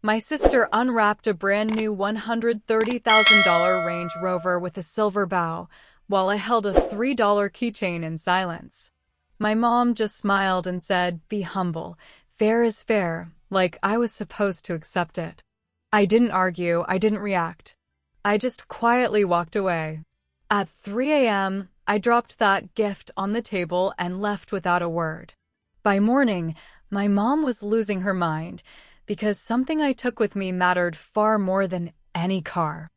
My sister unwrapped a brand new $130,000 Range Rover with a silver bow, while I held a $3 keychain in silence. My mom just smiled and said, "Be humble. Fair is fair," like I was supposed to accept it. I didn't argue, I didn't react. I just quietly walked away. At 3 a.m., I dropped that gift on the table and left without a word. By morning, my mom was losing her mind because something I took with me mattered far more than any car.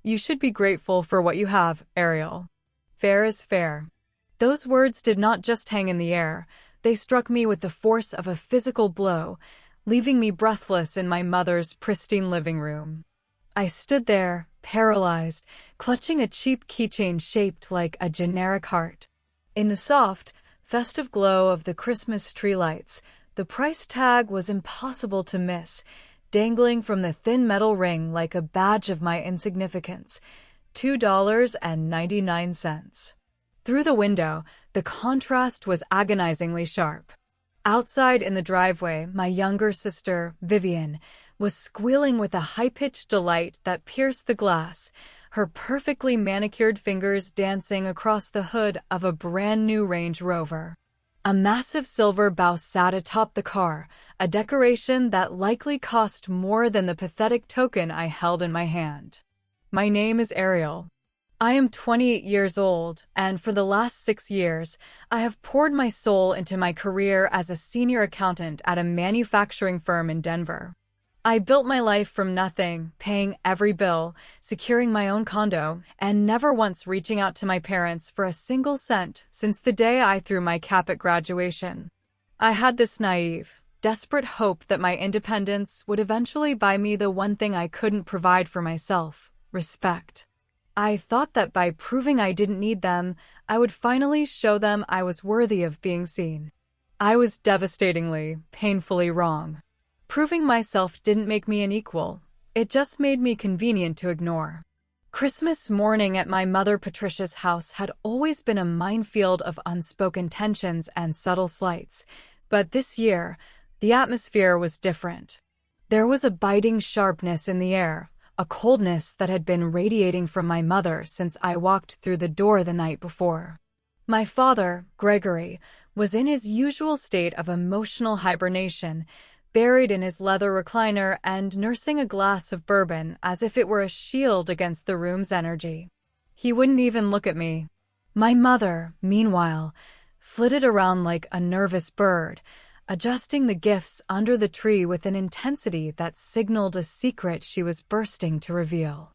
You should be grateful for what you have, Ariel. Fair is fair. Those words did not just hang in the air, they struck me with the force of a physical blow, leaving me breathless in my mother's pristine living room. I stood there, paralyzed, clutching a cheap keychain shaped like a generic heart. In the soft, festive glow of the Christmas tree lights, the price tag was impossible to miss, dangling from the thin metal ring like a badge of my insignificance. $2.99. Through the window, the contrast was agonizingly sharp. Outside in the driveway, my younger sister, Vivian, was squealing with a high-pitched delight that pierced the glass, her perfectly manicured fingers dancing across the hood of a brand-new Range Rover. A massive silver bow sat atop the car, a decoration that likely cost more than the pathetic token I held in my hand. My name is Ariel. I am 28 years old, and for the last 6 years, I have poured my soul into my career as a senior accountant at a manufacturing firm in Denver. I built my life from nothing, paying every bill, securing my own condo, and never once reaching out to my parents for a single cent since the day I threw my cap at graduation. I had this naive, desperate hope that my independence would eventually buy me the one thing I couldn't provide for myself: respect. I thought that by proving I didn't need them, I would finally show them I was worthy of being seen. I was devastatingly, painfully wrong. Proving myself didn't make me an equal. It just made me convenient to ignore. Christmas morning at my mother Patricia's house had always been a minefield of unspoken tensions and subtle slights, but this year, the atmosphere was different. There was a biting sharpness in the air, a coldness that had been radiating from my mother since I walked through the door the night before. My father, Gregory, was in his usual state of emotional hibernation, buried in his leather recliner and nursing a glass of bourbon as if it were a shield against the room's energy. He wouldn't even look at me. My mother, meanwhile, flitted around like a nervous bird, adjusting the gifts under the tree with an intensity that signaled a secret she was bursting to reveal.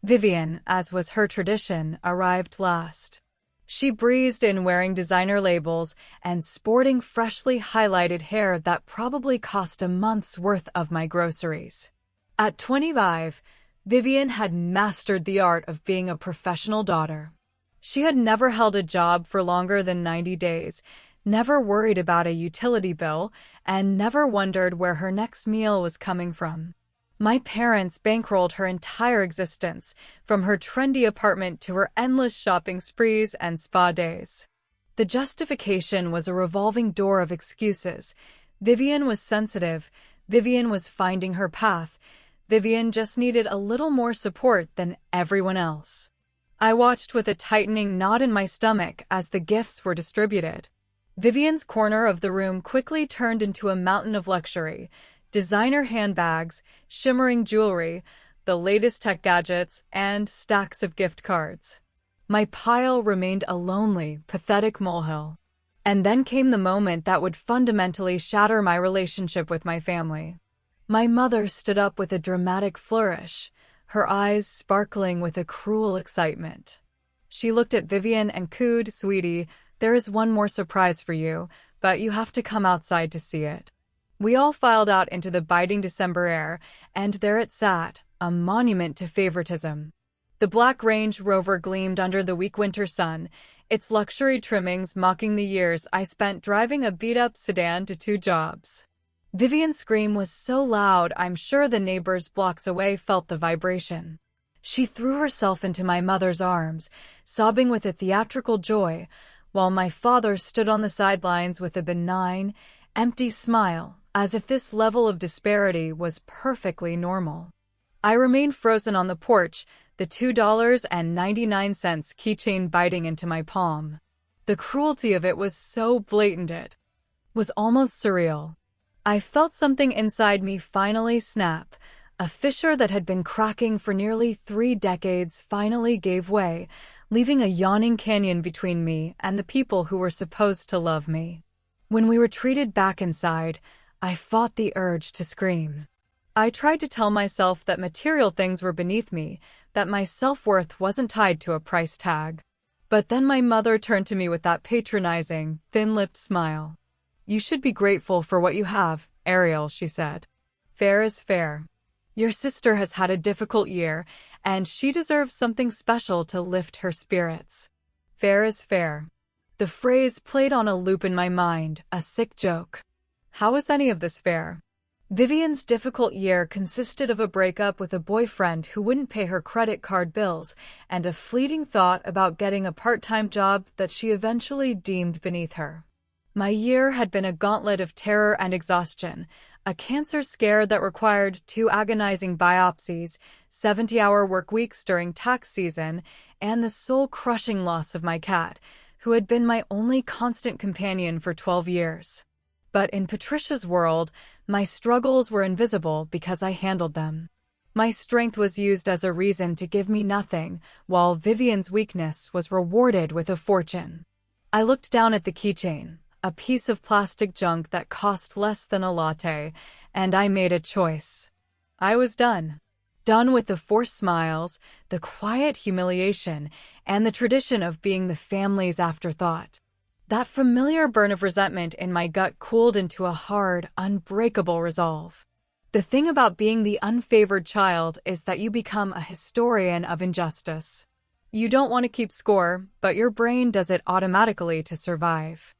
Vivian, as was her tradition, arrived last. She breezed in wearing designer labels and sporting freshly highlighted hair that probably cost a month's worth of my groceries. At 25, Vivian had mastered the art of being a professional daughter. She had never held a job for longer than 90 days, never worried about a utility bill, and never wondered where her next meal was coming from. My parents bankrolled her entire existence, from her trendy apartment to her endless shopping sprees and spa days. The justification was a revolving door of excuses. Vivian was sensitive. Vivian was finding her path. Vivian just needed a little more support than everyone else. I watched with a tightening knot in my stomach as the gifts were distributed. Vivian's corner of the room quickly turned into a mountain of luxury. Designer handbags, shimmering jewelry, the latest tech gadgets, and stacks of gift cards. My pile remained a lonely, pathetic molehill. And then came the moment that would fundamentally shatter my relationship with my family. My mother stood up with a dramatic flourish, her eyes sparkling with a cruel excitement. She looked at Vivian and cooed, "Sweetie, there is one more surprise for you, but you have to come outside to see it." We all filed out into the biting December air, and there it sat, a monument to favoritism. The black Range Rover gleamed under the weak winter sun, its luxury trimmings mocking the years I spent driving a beat-up sedan to 2 jobs. Vivian's scream was so loud I'm sure the neighbors blocks away felt the vibration. She threw herself into my mother's arms, sobbing with a theatrical joy, while my father stood on the sidelines with a benign, empty smile, as if this level of disparity was perfectly normal. I remained frozen on the porch, the $2.99 keychain biting into my palm. The cruelty of it was so blatant it was almost surreal. I felt something inside me finally snap. A fissure that had been cracking for nearly 3 decades finally gave way, leaving a yawning canyon between me and the people who were supposed to love me. When we retreated back inside, I fought the urge to scream. I tried to tell myself that material things were beneath me, that my self-worth wasn't tied to a price tag. But then my mother turned to me with that patronizing, thin-lipped smile. "You should be grateful for what you have, Ariel," she said. "Fair is fair. Your sister has had a difficult year, and she deserves something special to lift her spirits. Fair is fair." The phrase played on a loop in my mind, a sick joke. How is any of this fair? Vivian's difficult year consisted of a breakup with a boyfriend who wouldn't pay her credit card bills and a fleeting thought about getting a part-time job that she eventually deemed beneath her. My year had been a gauntlet of terror and exhaustion, a cancer scare that required 2 agonizing biopsies, 70-hour work weeks during tax season, and the soul-crushing loss of my cat, who had been my only constant companion for 12 years. But in Patricia's world, my struggles were invisible because I handled them. My strength was used as a reason to give me nothing, while Vivian's weakness was rewarded with a fortune. I looked down at the keychain, a piece of plastic junk that cost less than a latte, and I made a choice. I was done. Done with the forced smiles, the quiet humiliation, and the tradition of being the family's afterthought. That familiar burn of resentment in my gut cooled into a hard, unbreakable resolve. The thing about being the unfavored child is that you become a historian of injustice. You don't want to keep score, but your brain does it automatically to survive.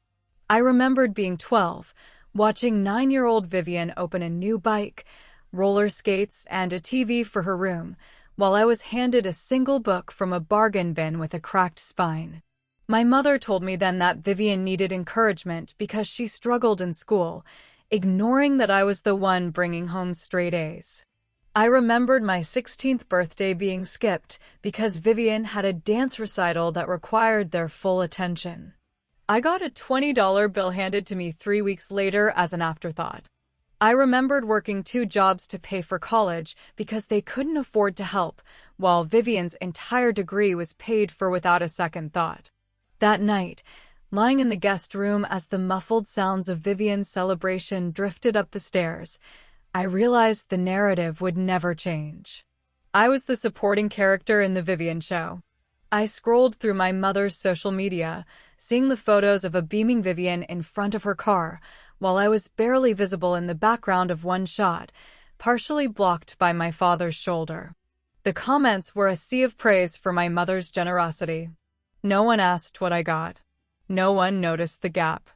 I remembered being 12, watching 9-year-old Vivian open a new bike, roller skates, and a TV for her room, while I was handed a single book from a bargain bin with a cracked spine. My mother told me then that Vivian needed encouragement because she struggled in school, ignoring that I was the one bringing home straight A's. I remembered my 16th birthday being skipped because Vivian had a dance recital that required their full attention. I got a $20 bill handed to me 3 weeks later as an afterthought. I remembered working 2 jobs to pay for college because they couldn't afford to help, while Vivian's entire degree was paid for without a second thought. That night, lying in the guest room as the muffled sounds of Vivian's celebration drifted up the stairs, I realized the narrative would never change. I was the supporting character in the Vivian show. I scrolled through my mother's social media, seeing the photos of a beaming Vivian in front of her car, while I was barely visible in the background of one shot, partially blocked by my father's shoulder. The comments were a sea of praise for my mother's generosity. No one asked what I got. No one noticed the gap.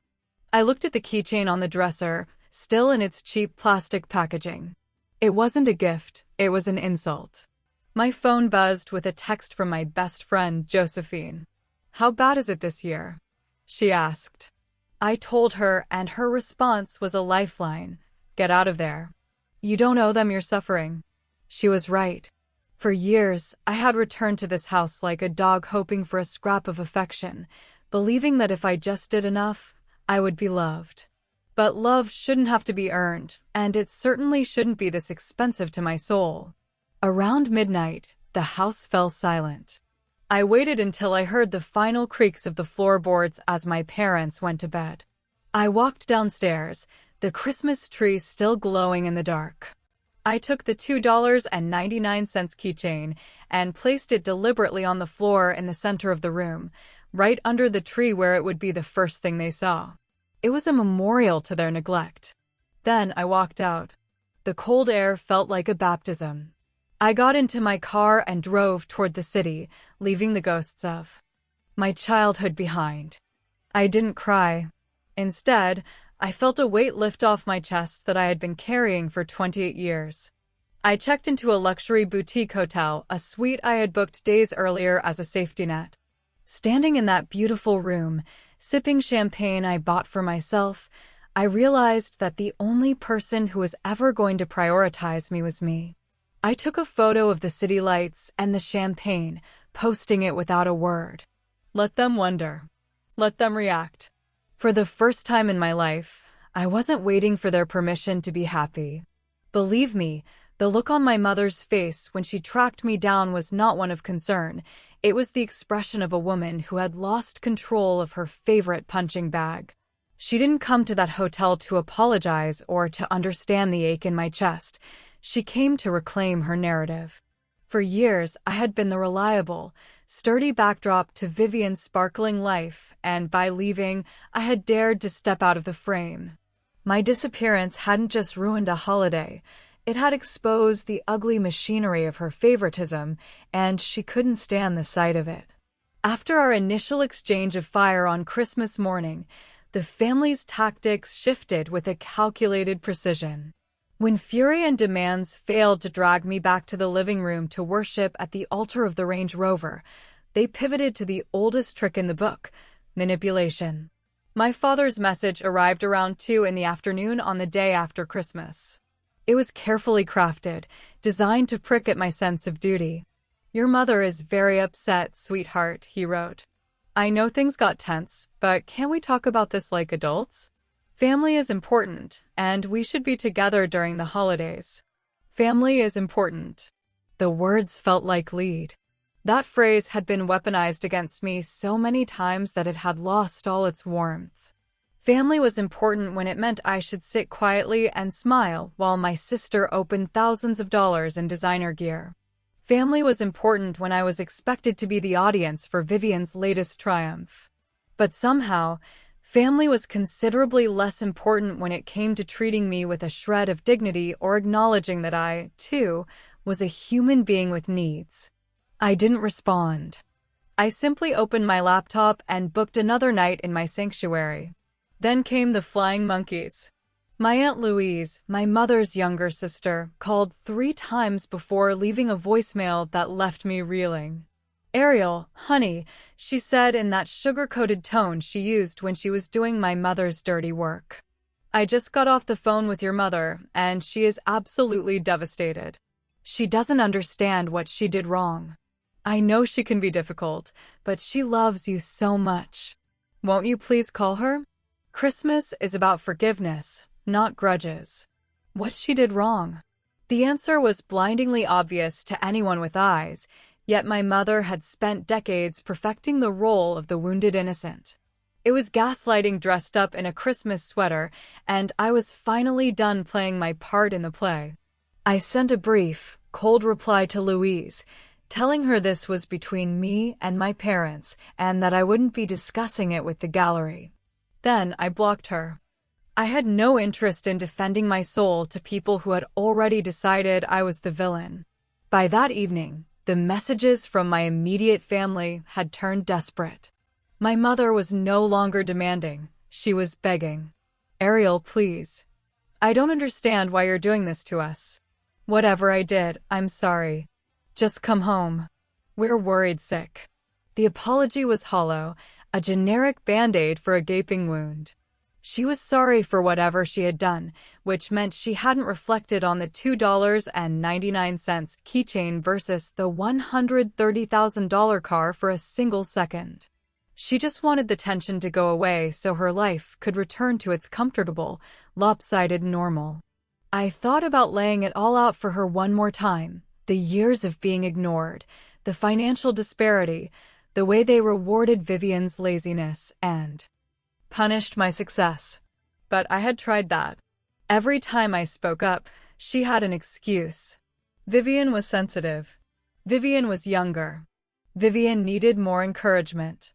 I looked at the keychain on the dresser, still in its cheap plastic packaging. It wasn't a gift, it was an insult. My phone buzzed with a text from my best friend, Josephine. "How bad is it this year?" she asked. I told her, and her response was a lifeline. "Get out of there. You don't owe them your suffering." She was right. For years, I had returned to this house like a dog hoping for a scrap of affection, believing that if I just did enough, I would be loved. But love shouldn't have to be earned, and it certainly shouldn't be this expensive to my soul. Around midnight, the house fell silent. I waited until I heard the final creaks of the floorboards as my parents went to bed. I walked downstairs, the Christmas tree still glowing in the dark. I took the $2.99 keychain and placed it deliberately on the floor in the center of the room, right under the tree where it would be the first thing they saw. It was a memorial to their neglect. Then I walked out. The cold air felt like a baptism. I got into my car and drove toward the city, leaving the ghosts of my childhood behind. I didn't cry. Instead, I felt a weight lift off my chest that I had been carrying for 28 years. I checked into a luxury boutique hotel, a suite I had booked days earlier as a safety net. Standing in that beautiful room, sipping champagne I bought for myself, I realized that the only person who was ever going to prioritize me was me. I took a photo of the city lights and the champagne, posting it without a word. Let them wonder. Let them react. For the first time in my life, I wasn't waiting for their permission to be happy. Believe me, the look on my mother's face when she tracked me down was not one of concern. It was the expression of a woman who had lost control of her favorite punching bag. She didn't come to that hotel to apologize or to understand the ache in my chest. She came to reclaim her narrative. For years, I had been the reliable, sturdy backdrop to Vivian's sparkling life, and by leaving, I had dared to step out of the frame. My disappearance hadn't just ruined a holiday. It had exposed the ugly machinery of her favoritism, and she couldn't stand the sight of it. After our initial exchange of fire on Christmas morning, the family's tactics shifted with a calculated precision. When fury and demands failed to drag me back to the living room to worship at the altar of the Range Rover, they pivoted to the oldest trick in the book: manipulation. My father's message arrived around 2 in the afternoon on the day after Christmas. It was carefully crafted, designed to prick at my sense of duty. "Your mother is very upset, sweetheart," he wrote. "I know things got tense, but can't we talk about this like adults? Family is important, and we should be together during the holidays. Family is important." The words felt like lead. That phrase had been weaponized against me so many times that it had lost all its warmth. Family was important when it meant I should sit quietly and smile while my sister opened thousands of dollars in designer gear. Family was important when I was expected to be the audience for Vivian's latest triumph. But somehow, family was considerably less important when it came to treating me with a shred of dignity or acknowledging that I, too, was a human being with needs. I didn't respond. I simply opened my laptop and booked another night in my sanctuary. Then came the flying monkeys. My Aunt Louise, my mother's younger sister, called 3 times before leaving a voicemail that left me reeling. "Ariel, honey," she said in that sugar-coated tone she used when she was doing my mother's dirty work. "I just got off the phone with your mother, and she is absolutely devastated. She doesn't understand what she did wrong. I know she can be difficult, but she loves you so much. Won't you please call her? Christmas is about forgiveness, not grudges." What she did wrong? The answer was blindingly obvious to anyone with eyes, yet my mother had spent decades perfecting the role of the wounded innocent. It was gaslighting dressed up in a Christmas sweater, and I was finally done playing my part in the play. I sent a brief, cold reply to Louise, telling her this was between me and my parents, and that I wouldn't be discussing it with the gallery. Then I blocked her. I had no interest in defending my soul to people who had already decided I was the villain. By that evening, the messages from my immediate family had turned desperate. My mother was no longer demanding. She was begging. "Ariel, please. I don't understand why you're doing this to us. Whatever I did, I'm sorry. Just come home. We're worried sick." The apology was hollow, a generic band-aid for a gaping wound. She was sorry for whatever she had done, which meant she hadn't reflected on the $2.99 keychain versus the $130,000 car for a single second. She just wanted the tension to go away so her life could return to its comfortable, lopsided normal. I thought about laying it all out for her one more time: the years of being ignored, the financial disparity, the way they rewarded Vivian's laziness, and punished my success. But I had tried that. Every time I spoke up, she had an excuse. Vivian was sensitive. Vivian was younger. Vivian needed more encouragement.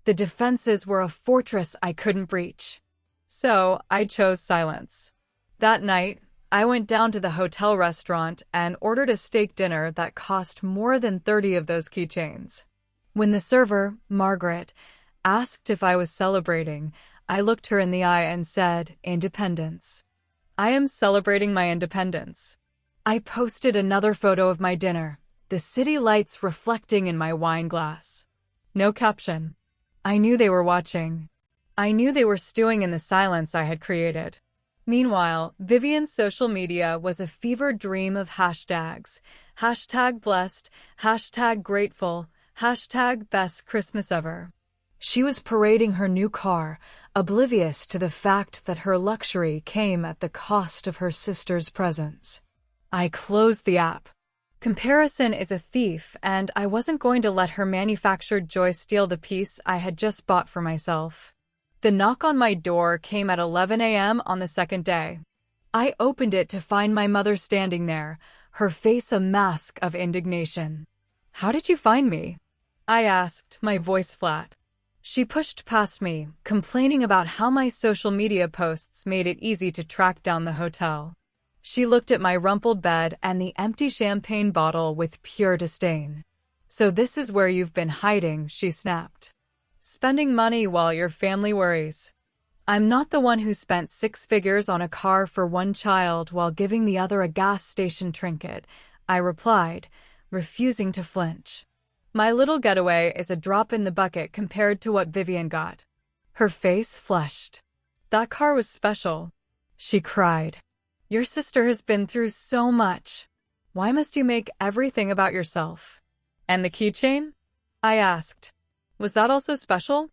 The defenses were a fortress I couldn't breach. So I chose silence. That night, I went down to the hotel restaurant and ordered a steak dinner that cost more than 30 of those keychains. When the server, Margaret, asked if I was celebrating, I looked her in the eye and said, "Independence. I am celebrating my independence." I posted another photo of my dinner, the city lights reflecting in my wine glass. No caption. I knew they were watching. I knew they were stewing in the silence I had created. Meanwhile, Vivian's social media was a fevered dream of hashtags. Hashtag blessed, hashtag grateful, hashtag best Christmas ever. She was parading her new car, oblivious to the fact that her luxury came at the cost of her sister's presence. I closed the app. Comparison is a thief, and I wasn't going to let her manufactured joy steal the peace I had just bought for myself. The knock on my door came at 11 a.m. on the second day. I opened it to find my mother standing there, her face a mask of indignation. "How did you find me?" I asked, my voice flat. She pushed past me, complaining about how my social media posts made it easy to track down the hotel. She looked at my rumpled bed and the empty champagne bottle with pure disdain. "So this is where you've been hiding," she snapped. "Spending money while your family worries." "I'm not the one who spent 6 figures on a car for one child while giving the other a gas station trinket," I replied, refusing to flinch. "My little getaway is a drop in the bucket compared to what Vivian got." Her face flushed. "That car was special," she cried. "Your sister has been through so much. Why must you make everything about yourself?" "And the keychain?" I asked. "Was that also special?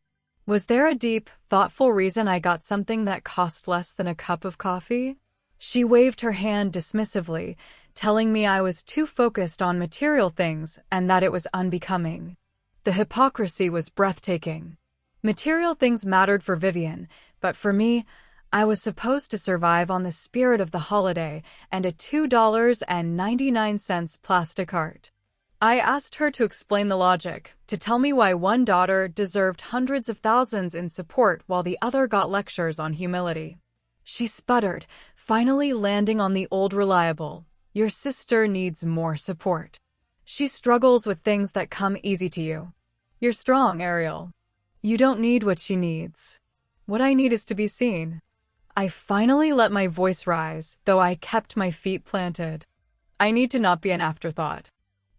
Was there a deep, thoughtful reason I got something that cost less than a cup of coffee?" She waved her hand dismissively, telling me I was too focused on material things and that it was unbecoming. The hypocrisy was breathtaking. Material things mattered for Vivian, but for me, I was supposed to survive on the spirit of the holiday and a $2.99 plastic heart. I asked her to explain the logic, to tell me why one daughter deserved hundreds of thousands in support while the other got lectures on humility. She sputtered, finally landing on the old reliable, "Your sister needs more support. She struggles with things that come easy to you. You're strong, Ariel. You don't need what she needs. What I need is to be seen." I finally let my voice rise, though I kept my feet planted. "I need to not be an afterthought.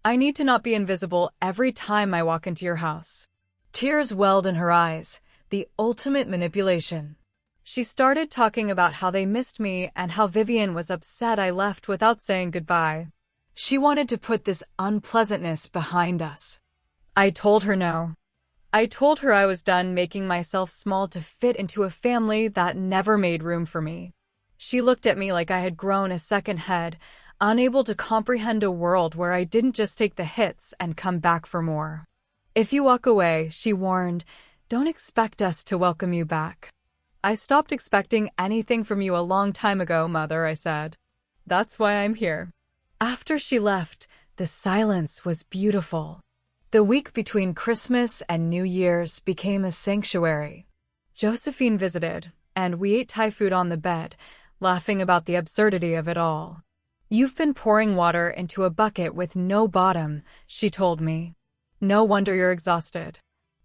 I need to not be invisible every time I walk into your house." Tears welled in her eyes, the ultimate manipulation. She started talking about how they missed me and how Vivian was upset I left without saying goodbye. She wanted to put this unpleasantness behind us. I told her no. I told her I was done making myself small to fit into a family that never made room for me. She looked at me like I had grown a second head, unable to comprehend a world where I didn't just take the hits and come back for more. "If you walk away," she warned, "don't expect us to welcome you back." "I stopped expecting anything from you a long time ago, Mother," I said. "That's why I'm here." After she left, the silence was beautiful. The week between Christmas and New Year's became a sanctuary. Josephine visited, and we ate Thai food on the bed, laughing about the absurdity of it all. "You've been pouring water into a bucket with no bottom," she told me. "No wonder you're exhausted."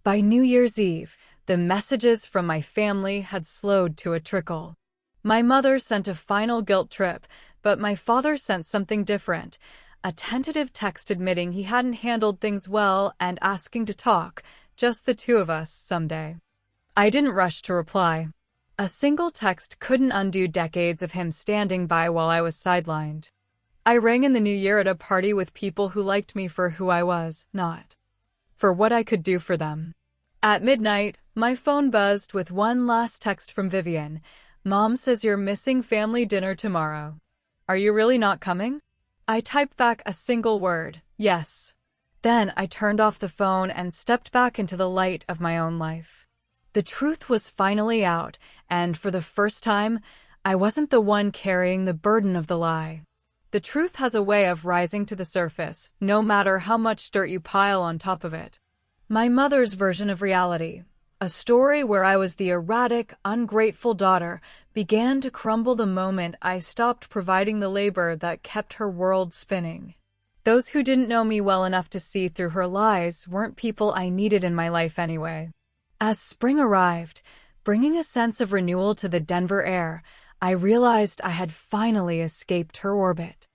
By New Year's Eve, the messages from my family had slowed to a trickle. My mother sent a final guilt trip, but my father sent something different, a tentative text admitting he hadn't handled things well and asking to talk, just the two of us, someday. I didn't rush to reply. A single text couldn't undo decades of him standing by while I was sidelined. I rang in the new year at a party with people who liked me for who I was, not for what I could do for them. At midnight, my phone buzzed with one last text from Vivian. "Mom says you're missing family dinner tomorrow. Are you really not coming?" I typed back a single word, "Yes." Then I turned off the phone and stepped back into the light of my own life. The truth was finally out, and for the first time, I wasn't the one carrying the burden of the lie. The truth has a way of rising to the surface, no matter how much dirt you pile on top of it. My mother's version of reality, a story where I was the erratic, ungrateful daughter, began to crumble the moment I stopped providing the labor that kept her world spinning. Those who didn't know me well enough to see through her lies weren't people I needed in my life anyway. As spring arrived, bringing a sense of renewal to the Denver air, I realized I had finally escaped her orbit.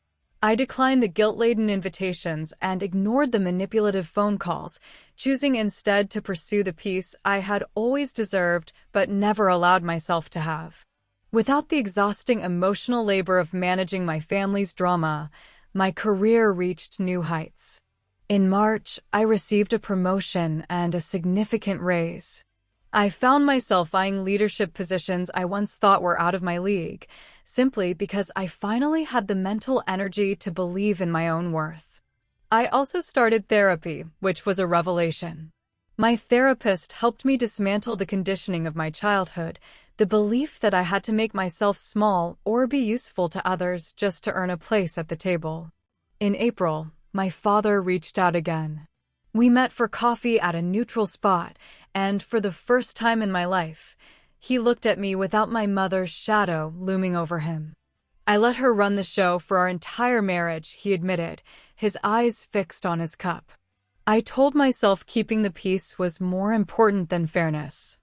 I declined the guilt-laden invitations and ignored the manipulative phone calls, choosing instead to pursue the peace I had always deserved but never allowed myself to have. Without the exhausting emotional labor of managing my family's drama, my career reached new heights. In March, I received a promotion and a significant raise. I found myself eyeing leadership positions I once thought were out of my league, simply because I finally had the mental energy to believe in my own worth. I also started therapy, which was a revelation. My therapist helped me dismantle the conditioning of my childhood, the belief that I had to make myself small or be useful to others just to earn a place at the table. In April, my father reached out again. We met for coffee at a neutral spot, and for the first time in my life, he looked at me without my mother's shadow looming over him. I let her run the show for our entire marriage, he admitted, his eyes fixed on his cup. I told myself keeping the peace was more important than fairness.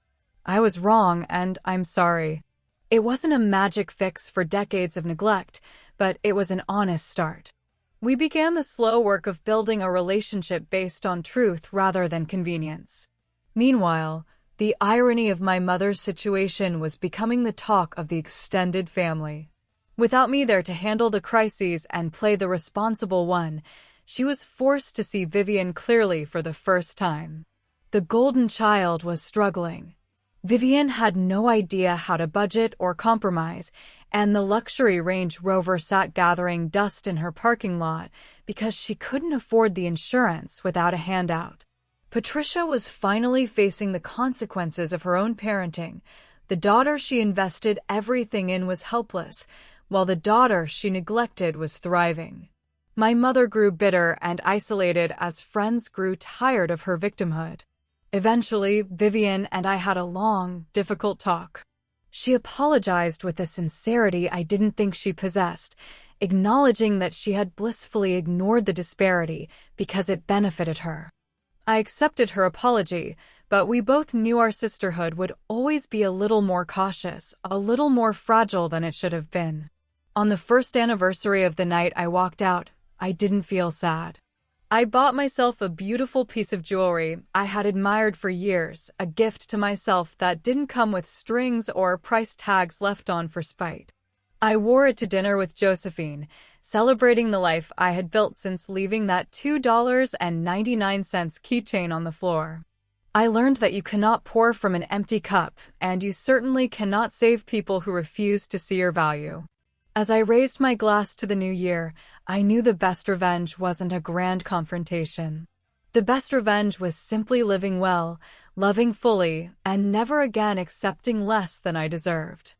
I was wrong, and I'm sorry. It wasn't a magic fix for decades of neglect, but it was an honest start. We began the slow work of building a relationship based on truth rather than convenience. Meanwhile, the irony of my mother's situation was becoming the talk of the extended family. Without me there to handle the crises and play the responsible one, she was forced to see Vivian clearly for the first time. The golden child was struggling. Vivian had no idea how to budget or compromise, and the luxury Range Rover sat gathering dust in her parking lot because she couldn't afford the insurance without a handout. Patricia was finally facing the consequences of her own parenting. The daughter she invested everything in was helpless, while the daughter she neglected was thriving. My mother grew bitter and isolated as friends grew tired of her victimhood. Eventually, Vivian and I had a long, difficult talk. She apologized with a sincerity I didn't think she possessed, acknowledging that she had blissfully ignored the disparity because it benefited her. I accepted her apology, but we both knew our sisterhood would always be a little more cautious, a little more fragile than it should have been. On the first anniversary of the night I walked out, I didn't feel sad. I bought myself a beautiful piece of jewelry I had admired for years, a gift to myself that didn't come with strings or price tags left on for spite. I wore it to dinner with Josephine, celebrating the life I had built since leaving that $2.99 keychain on the floor. I learned that you cannot pour from an empty cup, and you certainly cannot save people who refuse to see your value. As I raised my glass to the new year, I knew the best revenge wasn't a grand confrontation. The best revenge was simply living well, loving fully, and never again accepting less than I deserved.